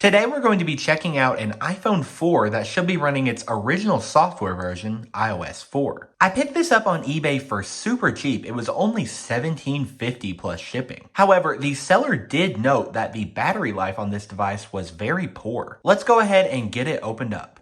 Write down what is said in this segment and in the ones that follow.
Today we're going to be checking out an iPhone 4 that should be running its original software version, iOS 4. I picked this up on eBay for super cheap. It was only $17.50 plus shipping. However, the seller did note that the battery life on this device was very poor. Let's go ahead and get it opened up.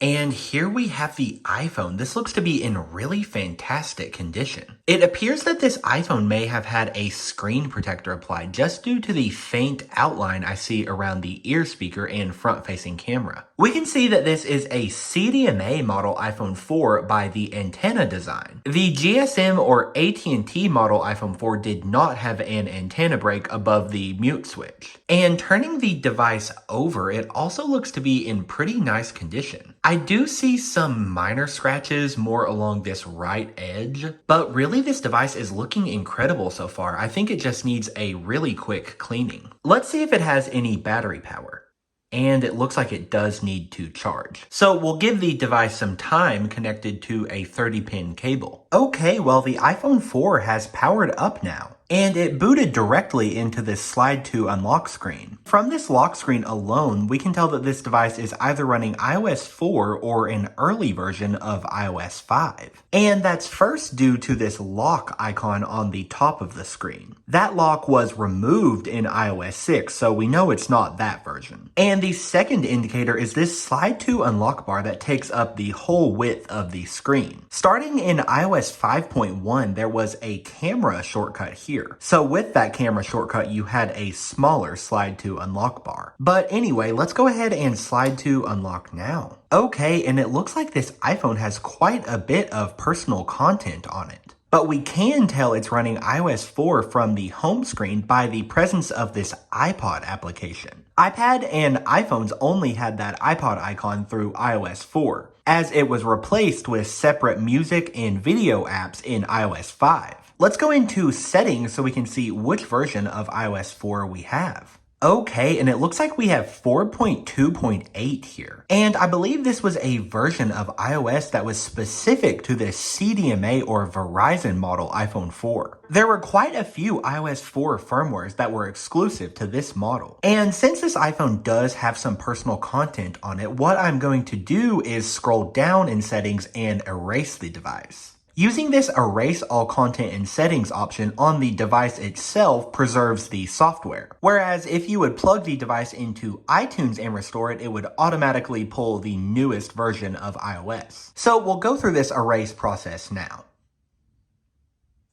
And here we have the iPhone. This looks to be in really fantastic condition. It appears that this iPhone may have had a screen protector applied just due to the faint outline I see around the ear speaker and front-facing camera. We can see that this is a CDMA model iPhone 4 by the antenna design. The GSM or AT&T model iPhone 4 did not have an antenna break above the mute switch. And turning the device over, it also looks to be in pretty nice condition. I do see some minor scratches more along this right edge, but really this device is looking incredible so far. I think it just needs a really quick cleaning. Let's see if it has any battery power. And it looks like it does need to charge. So we'll give the device some time connected to a 30-pin cable. Okay, well the iPhone 4 has powered up now. And it booted directly into this slide to unlock screen. From this lock screen alone, we can tell that this device is either running iOS 4 or an early version of iOS 5. And that's first due to this lock icon on the top of the screen. That lock was removed in iOS 6, so we know it's not that version. And the second indicator is this slide to unlock bar that takes up the whole width of the screen. Starting in iOS 5.1, there was a camera shortcut here. So with that camera shortcut, you had a smaller slide to unlock bar. But anyway, let's go ahead and slide to unlock now. Okay, and it looks like this iPhone has quite a bit of personal content on it. But we can tell it's running iOS 4 from the home screen by the presence of this iPod application. iPad and iPhones only had that iPod icon through iOS 4, as it was replaced with separate music and video apps in iOS 5. Let's go into settings so we can see which version of iOS 4 we have. Okay, and it looks like we have 4.2.8 here. And I believe this was a version of iOS that was specific to this CDMA or Verizon model iPhone 4. There were quite a few iOS 4 firmwares that were exclusive to this model. And since this iPhone does have some personal content on it, what I'm going to do is scroll down in settings and erase the device. Using this erase all content and settings option on the device itself preserves the software. Whereas if you would plug the device into iTunes and restore it, it would automatically pull the newest version of iOS. So we'll go through this erase process now.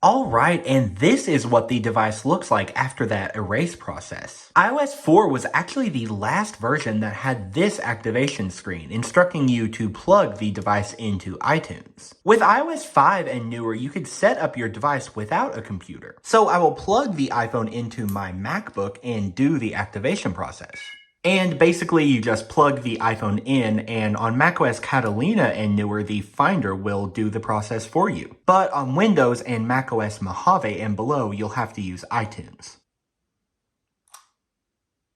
Alright, and this is what the device looks like after that erase process. iOS 4 was actually the last version that had this activation screen, instructing you to plug the device into iTunes. With iOS 5 and newer, you could set up your device without a computer. So I will plug the iPhone into my MacBook and do the activation process. And basically you just plug the iPhone in, and on macOS Catalina and newer, the Finder will do the process for you. But on Windows and macOS Mojave and below, you'll have to use iTunes.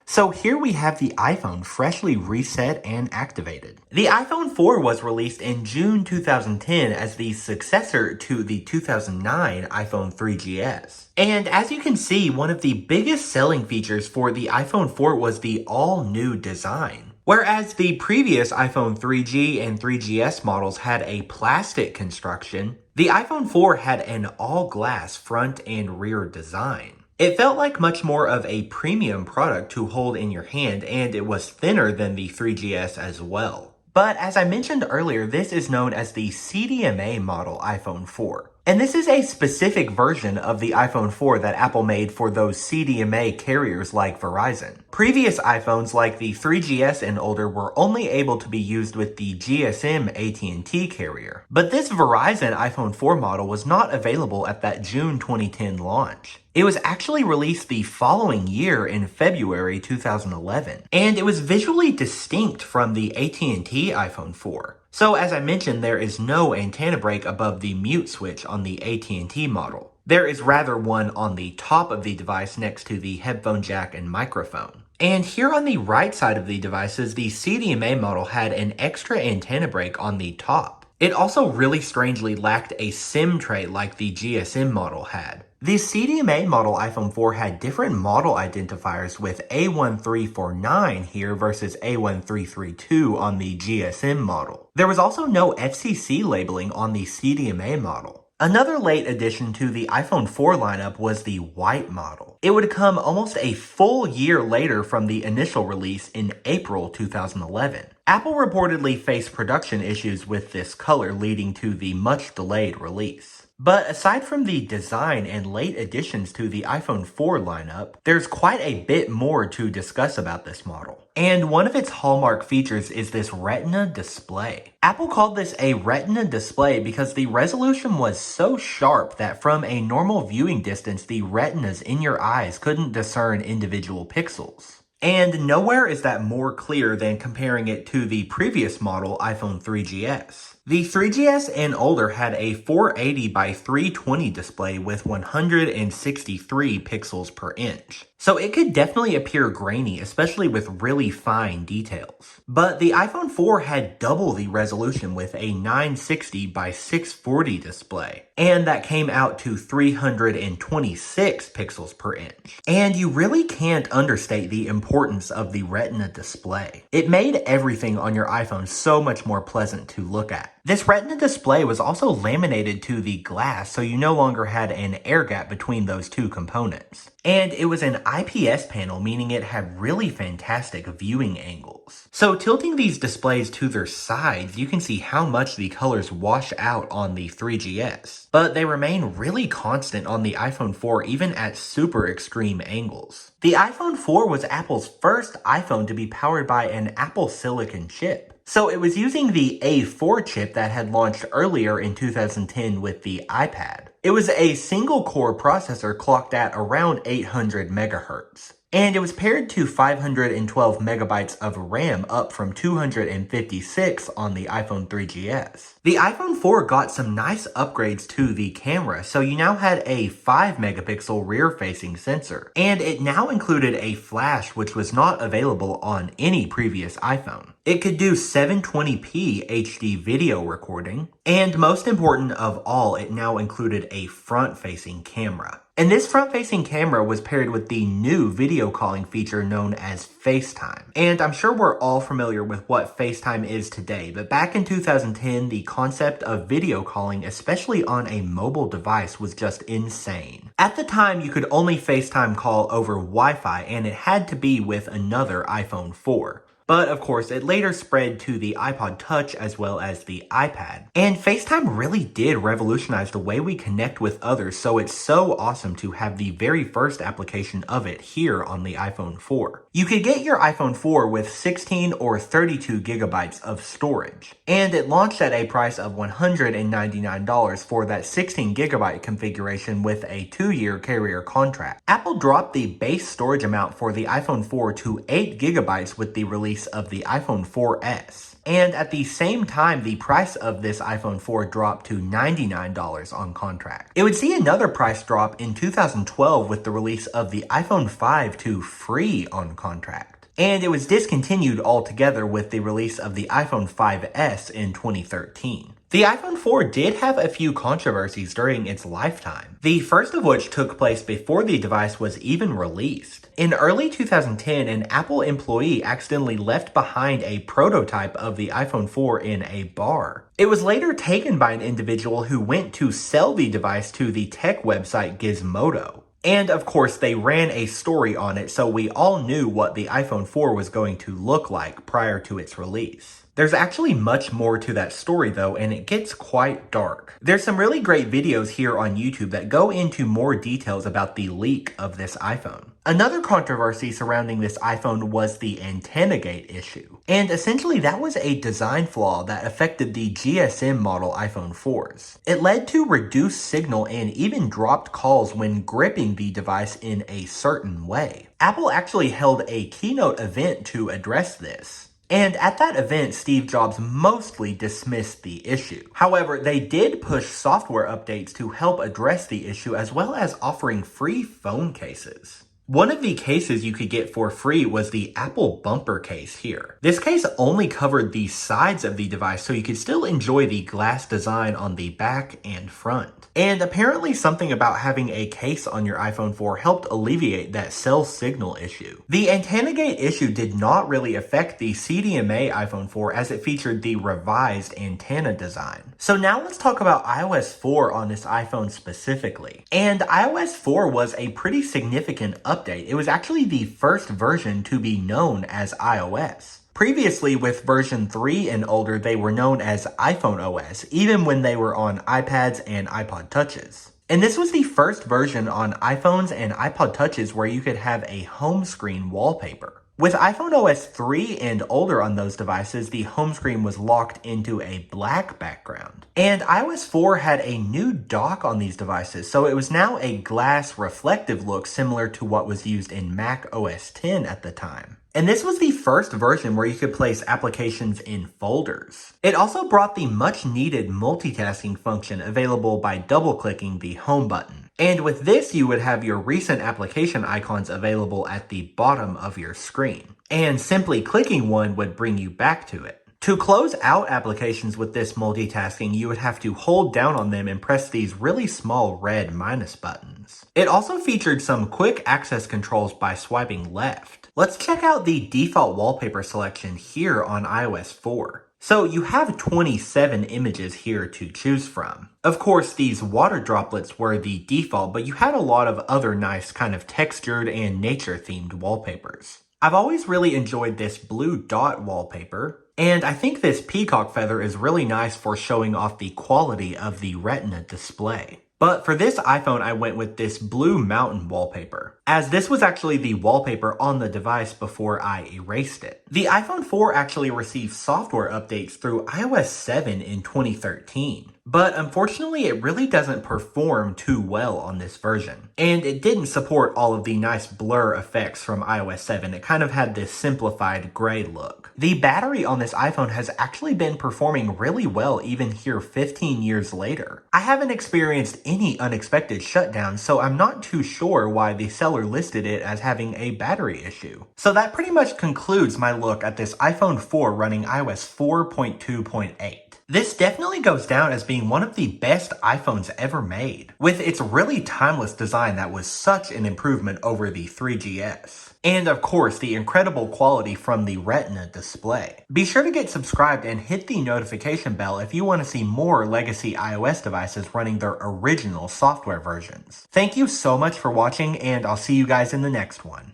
So here we have the iPhone freshly reset and activated. The iPhone 4 was released in June 2010 as the successor to the 2009 iPhone 3GS. And as you can see, one of the biggest selling features for the iPhone 4 was the all-new design. Whereas the previous iPhone 3G and 3GS models had a plastic construction, the iPhone 4 had an all-glass front and rear design. It felt like much more of a premium product to hold in your hand, and it was thinner than the 3GS as well. But as I mentioned earlier, this is known as the CDMA model iPhone 4. And this is a specific version of the iPhone 4 that Apple made for those CDMA carriers like Verizon. Previous iPhones like the 3GS and older were only able to be used with the GSM AT&T carrier. But this Verizon iPhone 4 model was not available at that June 2010 launch. It was actually released the following year in February 2011, and it was visually distinct from the AT&T iPhone 4. So as I mentioned, there is no antenna break above the mute switch on the AT&T model. There is rather one on the top of the device next to the headphone jack and microphone. And here on the right side of the devices, the CDMA model had an extra antenna break on the top. It also really strangely lacked a SIM tray like the GSM model had. The CDMA model iPhone 4 had different model identifiers with A1349 here versus A1332 on the GSM model. There was also no FCC labeling on the CDMA model. Another late addition to the iPhone 4 lineup was the white model. It would come almost a full year later from the initial release in April 2011. Apple reportedly faced production issues with this color, leading to the much delayed release. But aside from the design and late additions to the iPhone 4 lineup, there's quite a bit more to discuss about this model. And one of its hallmark features is this Retina display. Apple called this a Retina display because the resolution was so sharp that from a normal viewing distance, the retinas in your eyes couldn't discern individual pixels. And nowhere is that more clear than comparing it to the previous model iPhone 3GS. The 3GS and older had a 480 by 320 display with 163 pixels per inch. So it could definitely appear grainy, especially with really fine details. But the iPhone 4 had double the resolution with a 960 by 640 display. And that came out to 326 pixels per inch. And you really can't understate the importance of the Retina display. It made everything on your iPhone so much more pleasant to look at. This Retina display was also laminated to the glass, so you no longer had an air gap between those two components. And it was an IPS panel, meaning it had really fantastic viewing angles. So tilting these displays to their sides, you can see how much the colors wash out on the 3GS. But they remain really constant on the iPhone 4 even at super extreme angles. The iPhone 4 was Apple's first iPhone to be powered by an Apple Silicon chip. So it was using the A4 chip that had launched earlier in 2010 with the iPad. It was a single core processor clocked at around 800 megahertz. And it was paired to 512 megabytes of RAM, up from 256 on the iPhone 3GS. The iPhone 4 got some nice upgrades to the camera, so you now had a 5 megapixel rear-facing sensor. And it now included a flash, which was not available on any previous iPhone. It could do 720p HD video recording, and most important of all, it now included a front-facing camera. And this front-facing camera was paired with the new video calling feature known as FaceTime. And I'm sure we're all familiar with what FaceTime is today, but back in 2010, the concept of video calling, especially on a mobile device, was just insane. At the time, you could only FaceTime call over Wi-Fi, and it had to be with another iPhone 4. But of course, it later spread to the iPod Touch as well as the iPad. And FaceTime really did revolutionize the way we connect with others, so it's so awesome to have the very first application of it here on the iPhone 4. You could get your iPhone 4 with 16 or 32 gigabytes of storage. And it launched at a price of $199 for that 16 gigabyte configuration with a 2-year carrier contract. Apple dropped the base storage amount for the iPhone 4 to 8 gigabytes with the release of the iPhone 4S. And at the same time, the price of this iPhone 4 dropped to $99 on contract. It would see another price drop in 2012 with the release of the iPhone 5 to free on contract. And it was discontinued altogether with the release of the iPhone 5S in 2013. The iPhone 4 did have a few controversies during its lifetime, the first of which took place before the device was even released. In early 2010, an Apple employee accidentally left behind a prototype of the iPhone 4 in a bar. It was later taken by an individual who went to sell the device to the tech website Gizmodo. And of course, they ran a story on it, so we all knew what the iPhone 4 was going to look like prior to its release. There's actually much more to that story though, and it gets quite dark. There's some really great videos here on YouTube that go into more details about the leak of this iPhone. Another controversy surrounding this iPhone was the antenna gate issue. And essentially that was a design flaw that affected the GSM model iPhone 4s. It led to reduced signal and even dropped calls when gripping the device in a certain way. Apple actually held a keynote event to address this. And at that event, Steve Jobs mostly dismissed the issue. However, they did push software updates to help address the issue, as well as offering free phone cases. One of the cases you could get for free was the Apple bumper case here. This case only covered the sides of the device, so you could still enjoy the glass design on the back and front. And apparently something about having a case on your iPhone 4 helped alleviate that cell signal issue. The antenna gate issue did not really affect the CDMA iPhone 4 as it featured the revised antenna design. So now let's talk about iOS 4 on this iPhone specifically. And iOS 4 was a pretty significant update. It was actually the first version to be known as iOS. Previously, with version 3 and older, they were known as iPhone OS, even when they were on iPads and iPod Touches. And this was the first version on iPhones and iPod Touches where you could have a home screen wallpaper. With iPhone OS 3 and older on those devices, the home screen was locked into a black background. And iOS 4 had a new dock on these devices, so it was now a glass reflective look similar to what was used in Mac OS X at the time. And this was the first version where you could place applications in folders. It also brought the much needed multitasking function available by double-clicking the home button. And with this, you would have your recent application icons available at the bottom of your screen. And simply clicking one would bring you back to it. To close out applications with this multitasking, you would have to hold down on them and press these really small red minus buttons. It also featured some quick access controls by swiping left. Let's check out the default wallpaper selection here on iOS 4. So you have 27 images here to choose from. Of course, these water droplets were the default, but you had a lot of other nice kind of textured and nature-themed wallpapers. I've always really enjoyed this blue dot wallpaper, and I think this peacock feather is really nice for showing off the quality of the Retina display. But for this iPhone, I went with this blue mountain wallpaper, as this was actually the wallpaper on the device before I erased it. The iPhone 4 actually received software updates through iOS 7 in 2013. But unfortunately, it really doesn't perform too well on this version. And it didn't support all of the nice blur effects from iOS 7. It kind of had this simplified gray look. The battery on this iPhone has actually been performing really well even here 15 years later. I haven't experienced any unexpected shutdowns, so I'm not too sure why the seller listed it as having a battery issue. So that pretty much concludes my look at this iPhone 4 running iOS 4.2.8. This definitely goes down as being one of the best iPhones ever made, with its really timeless design that was such an improvement over the 3GS. And of course, the incredible quality from the Retina display. Be sure to get subscribed and hit the notification bell if you want to see more legacy iOS devices running their original software versions. Thank you so much for watching, and I'll see you guys in the next one.